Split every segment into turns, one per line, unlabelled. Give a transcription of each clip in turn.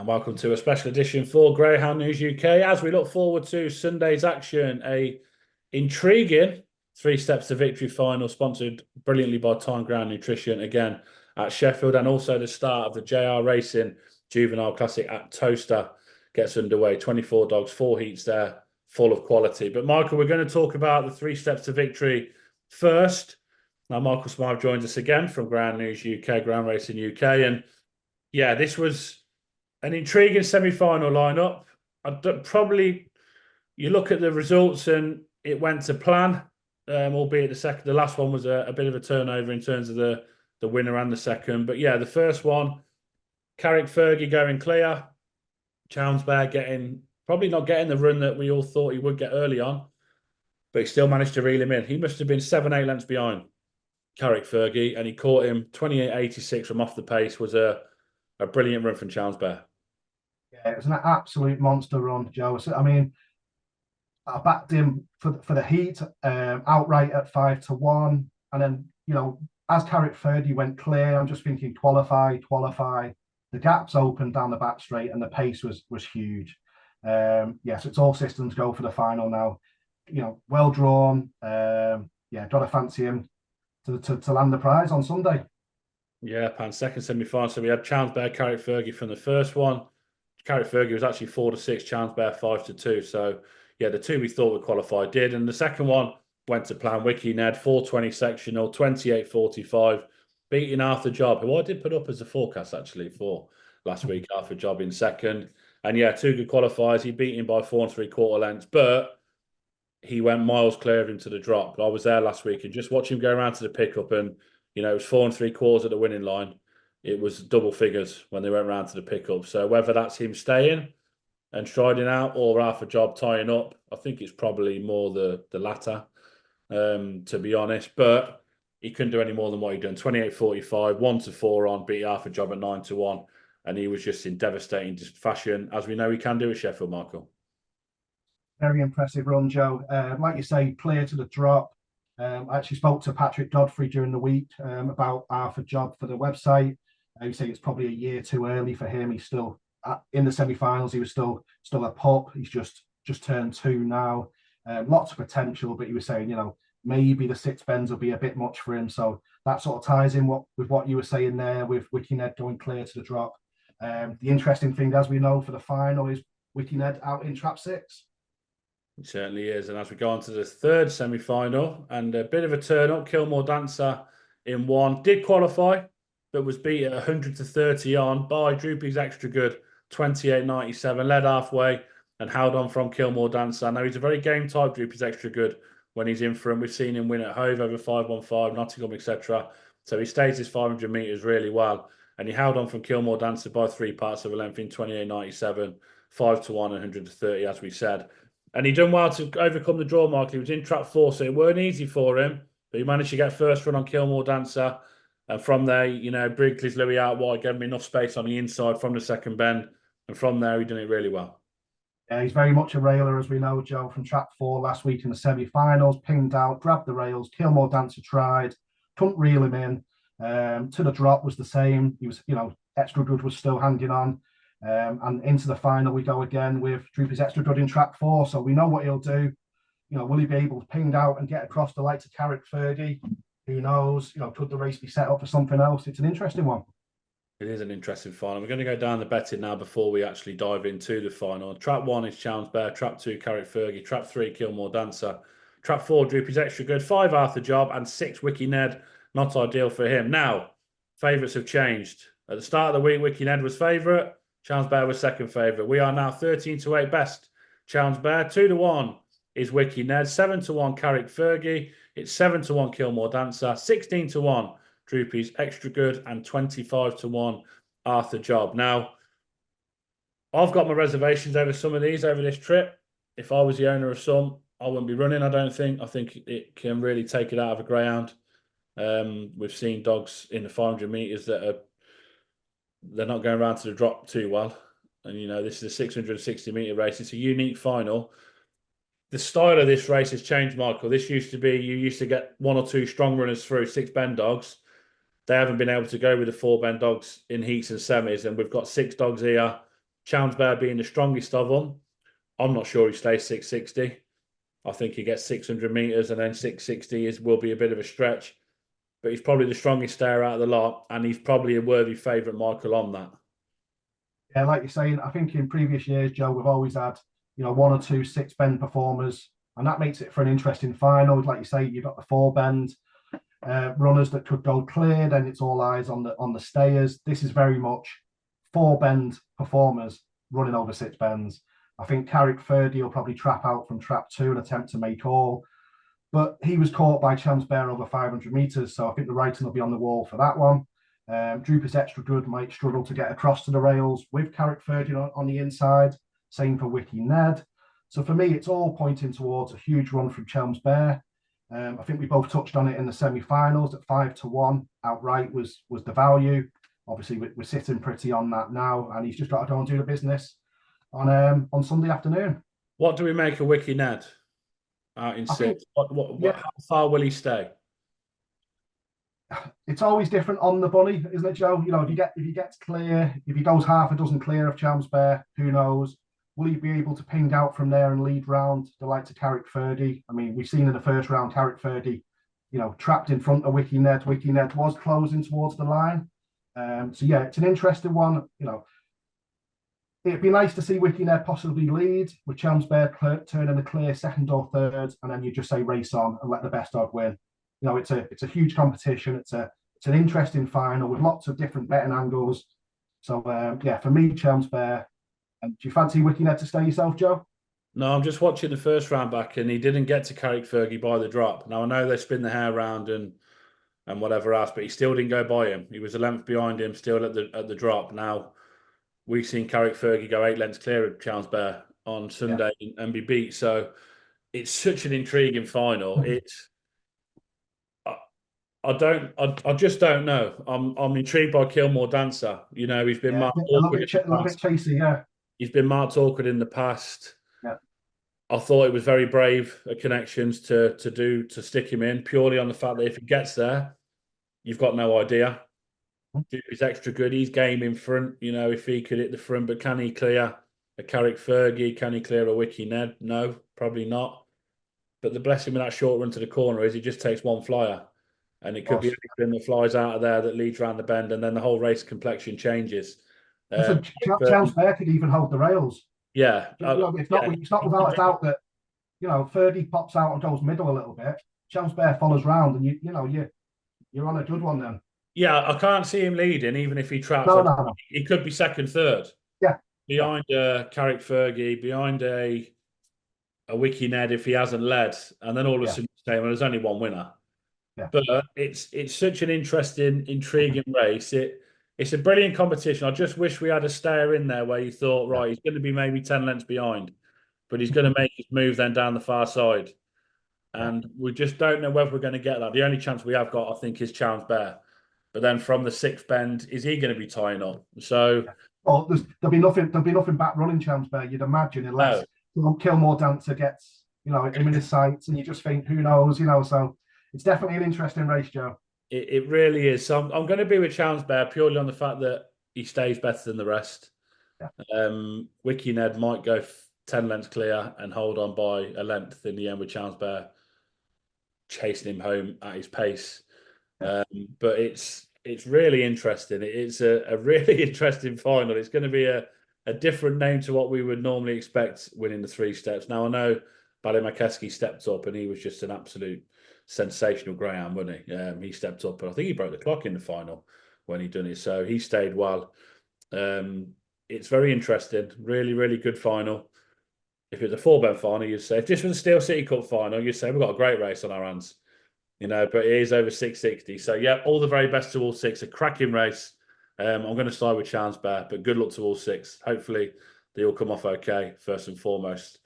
And welcome to a special edition for Greyhound News UK as we look forward to Sunday's action. A intriguing three steps to victory final sponsored brilliantly by Time Ground Nutrition again at Sheffield, and also the start of the JR Racing Juvenile Classic at Towcester gets underway. 24 dogs, 4 heats there, full of quality. But Michael, we're going to talk about the three steps to victory first. Now, Michael Smythe joins us again from Ground News UK, Ground Racing UK. And yeah, this was an intriguing semi-final lineup. Probably you look at the results and it went to plan, albeit the last one was a bit of a turnover in terms of the winner and the second. But yeah, the first one, Carrick-Fergie going clear. Chelmsford probably not getting the run that we all thought he would get early on, but he still managed to reel him in. He must have been 7-8 lengths behind Carrick-Fergie, and he caught him 28.86 from off the pace. Was a brilliant run from Chelmsford.
Yeah, it was an absolute monster run, Joe. So, I mean, I backed him for the heat outright at 5-1, and then as Carrick-Fergie went clear, I'm just thinking qualify. The gaps opened down the back straight, and the pace was huge. So it's all systems go for the final now. Well drawn. Gotta fancy him to land the prize on Sunday.
Yeah, Pan second semi-final. So we had Chelmsford, Carrick-Fergie from the first one. Carrick-Fergie was actually 4-6, Chelmsford 5-2. So yeah, the two we thought would qualify did. And the second one went to plan. Wiki Ned, 420 sectional, 28.45, beating Arthur Job, who I did put up as a forecast actually for last week. Arthur Job in second. And yeah, two good qualifiers. He beat him by 4 3/4 lengths, but he went miles clear of him to the drop. I was there last week and just watch him go around to the pickup, and it was 4 3/4 at the winning line. It was double figures when they went round to the pickup. So whether that's him staying and striding out or Arthur Job tying up, I think it's probably more the latter, to be honest. But he couldn't do any more than what he'd done. 28.45, 1-4 on, beat Arthur Job at 9-1. And he was just in devastating fashion, as we know he can do at Sheffield, Michael.
Very impressive run, Joe. Like you say, clear to the drop. I actually spoke to Patrick Godfrey during the week about Arthur Job for the website. He said it's probably a year too early for him. He's still in the semi-finals. He was still a pup. He's just turned 2 now. Lots of potential, but he was saying, maybe the 6 bends will be a bit much for him. So that sort of ties in with what you were saying there with Wiki Ned going clear to the drop. The interesting thing, as we know, for the final is Wiki Ned out in trap 6.
It certainly is. And as we go on to the third semi-final, and a bit of a turn-up, Kilmore Dancer in 1, did qualify, but was beat at 100-30 on by Droopy's Extra Good, 28.97, led halfway and held on from Kilmore Dancer. Now, he's a very game type, Droopy's Extra Good, when he's in for him. We've seen him win at Hove over 5-1-5, Nottingham, etc. So he stays his 500 metres really well. And he held on from Kilmore Dancer by 3 parts of a length in 28.97, 5-1 and 100-30, as we said. And he done well to overcome the draw mark. He was in trap 4, so it weren't easy for him. But he managed to get first run on Kilmore Dancer. And from there, Briggley's Louis out wide, gave him enough space on the inside from the second bend. And from there, he done it really well.
Yeah, he's very much a railer, as we know, Joe, from trap 4 last week in the semi-finals. Pinged out, grabbed the rails. Kilmore Dancer tried, couldn't reel him in. To the drop was the same. He was, Extra Good was still hanging on. And into the final we go again with Droopy's Extra Good in trap 4. So we know what he'll do. Will he be able to ping out and get across the light to Carrick-Fergie? Who knows? Could the race be set up for something else? It's an interesting one.
It is an interesting final. We're going to go down the betting now before we actually dive into the final. Trap 1 is Chelmsford, trap 2 Carrick-Fergie, trap 3 Kilmore Dancer, trap 4 Droopy's Extra Good, 5 Arthur Job, and 6 Wiki Ned. Not ideal for him. Now, favourites have changed. At the start of the week, Wiki Ned was favourite. Chelmsford was second favourite. We are now 13-8 best. Chelmsford 2-1 is Wiki Ned. 7-1 Carrick-Fergie. It's 7-1 Kilmore Dancer. 16-1 Droopy's Extra Good, and 25-1 Arthur Job. Now, I've got my reservations over some of these over this trip. If I was the owner of some, I wouldn't be running, I don't think. I think it can really take it out of a greyhound. We've seen dogs in the 500 metres that they're not going around to the drop too well. And, this is a 660 metre race. It's a unique final. The style of this race has changed, Michael. This used to be, you used to get 1 or 2 strong runners through, 6 bend dogs. They haven't been able to go with the 4 bend dogs in heats and semis. And we've got 6 dogs here Challenge Bear being the strongest of them. I'm not sure he stays 660. I think he gets 600 meters and then 660 will be a bit of a stretch. But he's probably the strongest stayer out of the lot, and he's probably a worthy favourite, Michael, on that.
Yeah, like you're saying, I think in previous years, Joe, we've always had, one or two six bend performers, and that makes it for an interesting final. Like you say, you've got the four bend runners that could go clear, then it's all eyes on the stayers. This is very much four bend performers running over six bends. I think Carrick Ferdy will probably trap out from trap two and attempt to make all, but he was caught by Chance Bear over 500 meters, so I think the writing will be on the wall for that one. Drooper's Extra Good might struggle to get across to the rails with Carrick Ferdy on the inside. Same for Wiki Ned. So for me, it's all pointing towards a huge run from Chelm's Bear. I think we both touched on it in the semi-finals at 5-1 outright was the value. Obviously, we're sitting pretty on that now, and he's just got to go and do the business on Sunday afternoon.
What do we make of Wiki Ned out in six? How far will he stay?
It's always different on the bunny, isn't it, Joe? If he gets clear, if he goes half a dozen clear of Chelm's Bear, who knows? Will he be able to ping out from there and lead round the likes of Carrick Ferdy? I mean, we've seen in the first round, Carrick Ferdy, trapped in front of Wiki Ned. Wiki Ned was closing towards the line. So yeah, it's an interesting one. It'd be nice to see Wiki Ned possibly lead with Chelm's Bear turning a clear second or third, and then you just say race on and let the best dog win. It's a huge competition. It's an interesting final with lots of different betting angles. So yeah, for me, Chelm's Bear. And do you fancy Wiki Ned to stay yourself, Joe?
No, I'm just watching the first round back, and he didn't get to Carrick Fergie by the drop. Now I know they spin the hair round and whatever else, but he still didn't go by him. He was a length behind him, still at the drop. Now we've seen Carrick Fergie go 8 lengths clear of Chance Bear on Sunday and be beat. So it's such an intriguing final. I just don't know. I'm intrigued by Kilmore Dancer. He's been marked awkward.
A little bit chasey, yeah.
He's been marked awkward in the past.
Yeah.
I thought it was very brave at Connections to stick him in purely on the fact that if he gets there, you've got no idea. He's extra good. He's game in front. If he could hit the front, but can he clear a Carrick Fergie? Can he clear a Wiki Ned? No, probably not. But the blessing with that short run to the corner is he just takes one flyer. And it could be anything that flies out of there that leads around the bend, and then the whole race complexion changes.
Chance Bear could even hold the rails.
Yeah.
It's not without a doubt that, Ferdy pops out and goes middle a little bit. Chance Bear follows round, and you're on a good one then.
Yeah, I can't see him leading, even if he traps.
No.
He could be second, third.
Yeah.
Behind Carrick Fergie, behind a Wiki Ned if he hasn't led, and then all of a sudden there's only one winner.
Yeah.
But it's such an interesting, intriguing race. It's a brilliant competition. I just wish we had a stayer in there where you thought, right, he's going to be maybe 10 lengths behind, but he's going to make his move then down the far side. And we just don't know whether we're going to get that. The only chance we have got, I think, is Chance Bear. But then from the sixth bend, is he going to be tying up? So,
there'll be nothing back running Chance Bear, you'd imagine, unless Kilmore Dancer gets him in his sights, and you just think, who knows, So it's definitely an interesting race, Joe.
It really is. So I'm going to be with Chance Bear purely on the fact that he stays better than the rest.
Yeah.
Wiki Ned might go 10 lengths clear and hold on by a length in the end with Chance Bear chasing him home at his pace. But it's really interesting. It's a really interesting final. It's going to be a different name to what we would normally expect winning the 3 steps. Now, I know Ballymakeski stepped up and he was just an absolute sensational greyhound, wasn't he? He stepped up, and I think he broke the clock in the final when he done it. So he stayed well. It's very interesting. Really, really good final. If it's a 4-bend final, you'd say, if this was a Steel City Cup final, you'd say we've got a great race on our hands. But it is over 660. So yeah, all the very best to all 6. A cracking race. I'm going to start with Chance Bear, but good luck to all 6. Hopefully they all come off okay, first and foremost.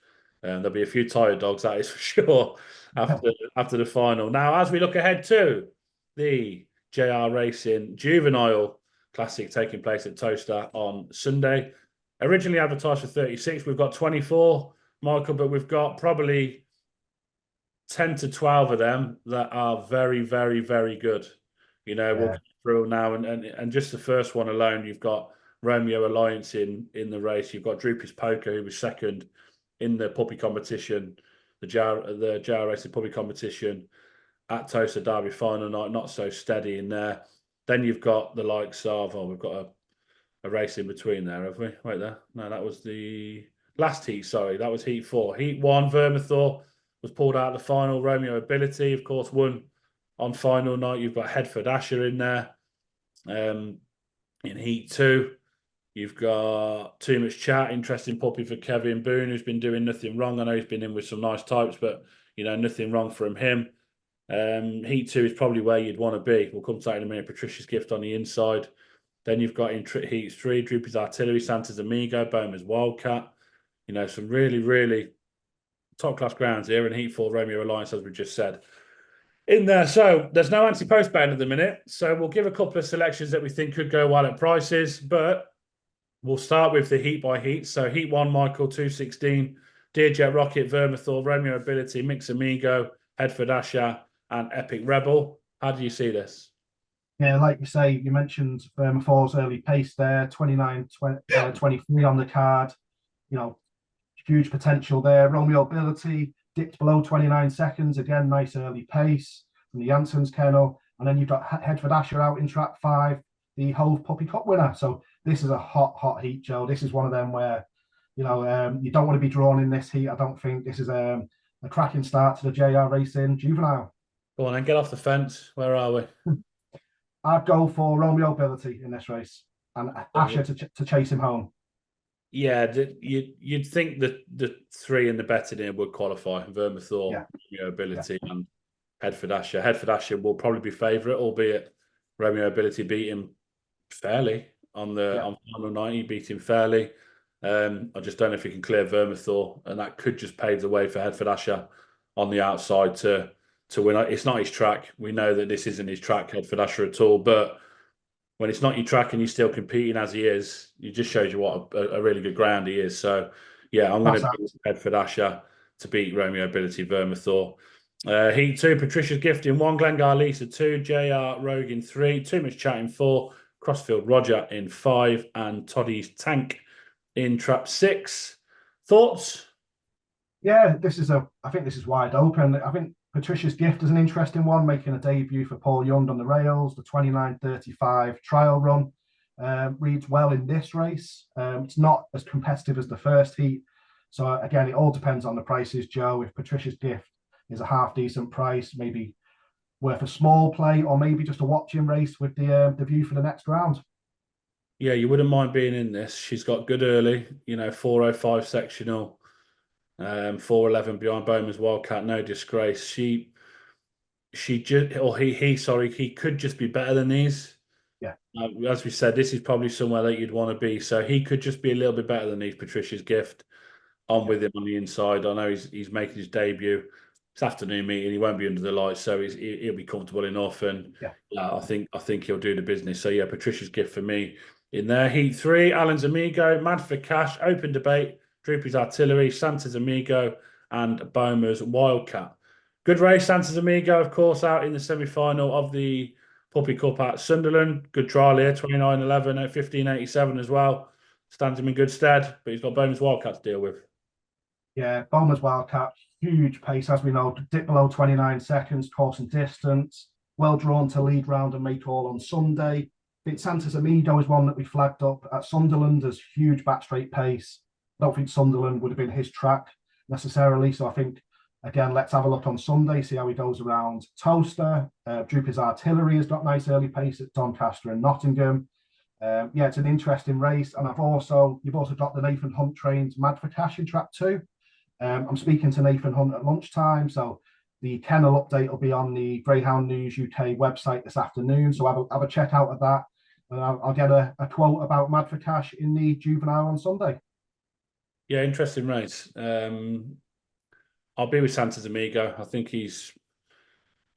There'll be a few tired dogs, that is for sure, after the final. Now, as we look ahead to the JR Racing Juvenile Classic taking place at Towcester on Sunday. Originally advertised for 36. We've got 24, Michael, but we've got probably 10 to 12 of them that are very, very, very good. We'll go through now. And just the first one alone, you've got Romeo Alliance in the race. You've got Droopy's Poker, who was second in the puppy competition, the JR Racing puppy competition at Toaster Derby final night, not so steady in there. Then you've got the likes of, we've got a race in between there, have we? Wait there. No, that was the last heat, sorry. That was heat 4. Heat 1, Vermithor was pulled out of the final. Romeo Ability, of course, won on final night. You've got Headford Asher in there. In heat 2, you've got Too Much Chat, interesting puppy for Kevin Boone, who's been doing nothing wrong. I know he's been in with some nice types, but, nothing wrong from him. Heat 2 is probably where you'd want to be. We'll come to that in a minute. Patricia's Gift on the inside. Then you've got in heat 3, Droopy's Artillery, Santa's Amigo, Bowman's Wildcat. Some really, really top-class grounds here. And heat 4, Romeo Alliance, as we just said, in there. So there's no anti-postbound at the minute. So we'll give a couple of selections that we think could go well at prices. But we'll start with the heat by heat. So heat 1, Michael, 216, Deerjet Rocket, Vermithor, Romeo Ability, Mix Amigo, Headford Asher, and Epic Rebel. How do you see this?
Yeah, like you say, you mentioned Vermithor's early pace there, 23 on the card. Huge potential there. Romeo Ability dipped below 29 seconds. Again, nice early pace from the Janssens kennel. And then you've got Headford Asher out in trap 5, the Hove Puppy Cup winner. So this is a hot heat, Joe. This is one of them where, you don't want to be drawn in this heat. I don't think this is a cracking start to the JR Racing Juvenile.
Go on then, get off the fence. Where are we?
I'd go for Romeo Ability in this race and Asher to chase him home.
Yeah, you'd think that the 3 in the betting here would qualify. Vermithor, Romeo Ability, and Headford Asher. Headford Asher will probably be favourite, albeit Romeo Ability beat him fairly on final night. He beat him fairly. I just don't know if he can clear Vermithor, and that could just pave the way for Headford Asher on the outside to win. It's not his track. We know that this isn't his track, Headford Asher, at all. But when it's not your track and you're still competing as he is, it just shows you what a really good ground he is. So, yeah, I'm going to pick Headford Asher to beat Romeo Ability Vermithor. Heat 2, Patricia's Gift in 1, Glengar Lisa 2, JR Rogue in 3, Too Much Chat in 4, Crossfield Roger in 5, and Toddy's Tank in trap 6. Thoughts?
Yeah, I think this is wide open. I think Patricia's Gift is an interesting one, making a debut for Paul Young on the rails. The 29:35 trial run reads well in this race. It's not as competitive as the first heat. So again, it all depends on the prices, Joe. If Patricia's Gift is a half decent price, maybe worth a small play, or maybe just a watching race with the view for the next round.
Yeah, you wouldn't mind being in this. She's got good early, 405 sectional. 411 behind Bowman's Wildcat, no disgrace. He could just be better than these.
Yeah.
As we said, this is probably somewhere that you'd want to be. So he could just be a little bit better than these. Patricia's Gift. With him on the inside. I know he's making his debut. It's afternoon meeting. He won't be under the lights, so he'll be comfortable enough. And I think he'll do the business. So yeah, Patricia's Gift for me in there. Heat 3, Alan's Amigo, Mad for Cash, open debate. Droopy's Artillery, Santa's Amigo, and Bowmer's Wildcat. Good race, Santa's Amigo, of course, out in the semi-final of the Puppy Cup at Sunderland. Good trial here, 29:11 at 15:87 as well. Stands him in good stead, but he's got Bowmer's Wildcat to deal with.
Yeah, Bowmer's Wildcat, huge pace, as we know, dip below 29 seconds, course and distance. Well drawn to lead round and make all on Sunday. I think Santa's Amigo is one that we flagged up at Sunderland as huge back straight pace. I don't think Sunderland would have been his track necessarily. So I think, again, let's have a look on Sunday, see how he goes around Towcester. Droopy's Artillery has got nice early pace at Doncaster and Nottingham. It's an interesting race. And you've also got the Nathan Hunt trains Mad for Cash in trap 2. I'm speaking to Nathan Hunt at lunchtime. So the kennel update will be on the Greyhound News UK website this afternoon. So have a check out of that. And I'll get a quote about Mad for Cash in the Juvenile on Sunday.
Yeah, interesting race. I'll be with Santa's Amigo. I think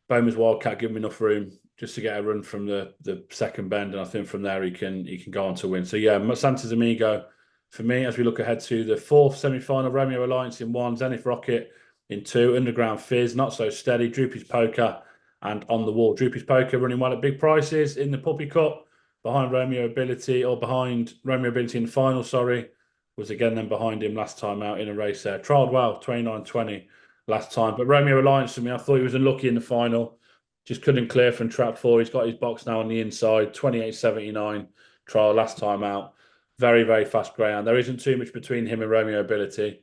Bowman's Wildcat give him enough room just to get a run from the second bend, and I think from there he can go on to win. So yeah, Santa's Amigo for me as we look ahead to the 4th semi-final. Romeo Alliance in 1, Zenith Rocket in 2, Underground Fizz not so steady, Droopy's Poker, and On the Wall. Droopy's Poker running well at big prices in the Puppy Cup. behind Romeo Ability, or behind Romeo Ability in the final, sorry, was again then behind him last time out in a race there. Trialled well, 29.20 last time. But Romeo Alliance for me, I thought he was unlucky in the final. Just couldn't clear from trap 4. He's got his box now on the inside, 28.79 trial last time out. Very, very fast greyhound. There isn't too much between him and Romeo Ability.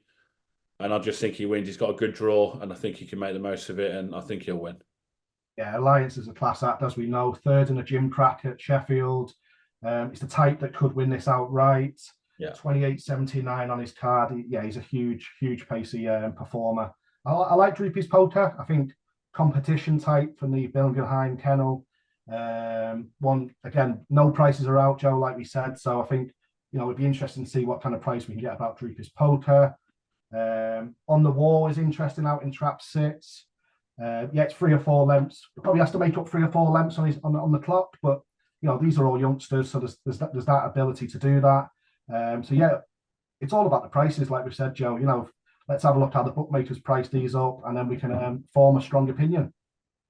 And I just think he wins. He's got a good draw, and I think he can make the most of it, and I think he'll win.
Yeah, Alliance is a class act, as we know. Third in a gym crack at Sheffield. It's the type that could win this outright.
Yeah.
28.79 on his card. He's a huge, huge pacey performer. I like Droopy's Poker. I think competition type from the Bilgenheim kennel. One, again, no prices are out, Joe, like we said. So I think, it'd be interesting to see what kind of price we can get about Droopy's Poker. On the Wall is interesting out in trap 6. It's 3 or 4 lengths. Probably has to make up 3 or 4 lengths on the clock, but these are all youngsters, so there's that ability to do that. It's all about the prices, like we've said, Joe. Let's have a look how the bookmakers price these up, and then we can form a strong opinion.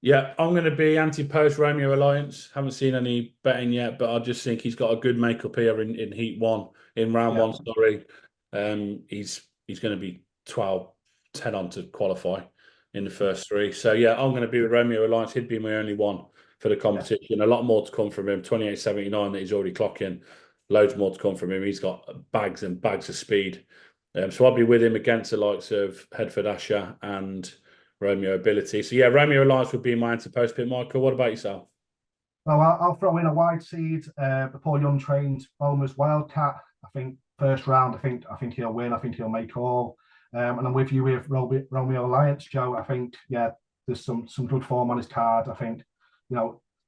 Yeah, I'm going to be anti-post Romeo Alliance. Haven't seen any betting yet, but I just think he's got a good makeup here in Heat 1, in round 1, sorry. He's going to be 12-10 on to qualify in the first 3. So, yeah, I'm going to be with Romeo Alliance. He'd be my only one for the competition. A lot more to come from him. 28.79 that he's already clocking. Loads more to come from him. He's got bags and bags of speed. So I'll be with him against the likes of Headford Asher and Romeo Ability. So, yeah, Romeo Alliance would be my anti-post pick. Michael, what about yourself?
Well, I'll throw in a wide seed. The poor young trained Bomer's Wildcat. I think first round, I think he'll win. I think he'll make all. And I'm with you with Romeo Alliance, Joe. I think, there's some good form on his card. I think,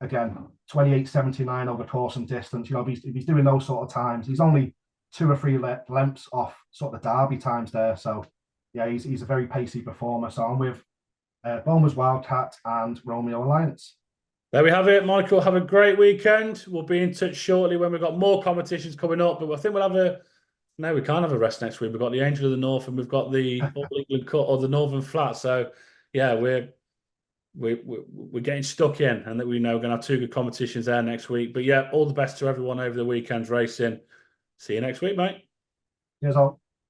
again, 28.79 over course and distance. If he's doing those sort of times, he's only 2 or 3 lengths off sort of the Derby times there. So, he's a very pacey performer. So I'm with Bomer's Wildcat and Romeo Alliance.
There we have it, Michael. Have a great weekend. We'll be in touch shortly when we've got more competitions coming up. But I think we'll have a... No, we can't have a rest next week. We've got the Angel of the North and we've got the All England Cut or the Northern Flat. So, yeah, we're getting stuck in, and that we know we're going to have 2 good competitions there next week. But, yeah, all the best to everyone over the weekend's racing. See you next week, mate.
Cheers all.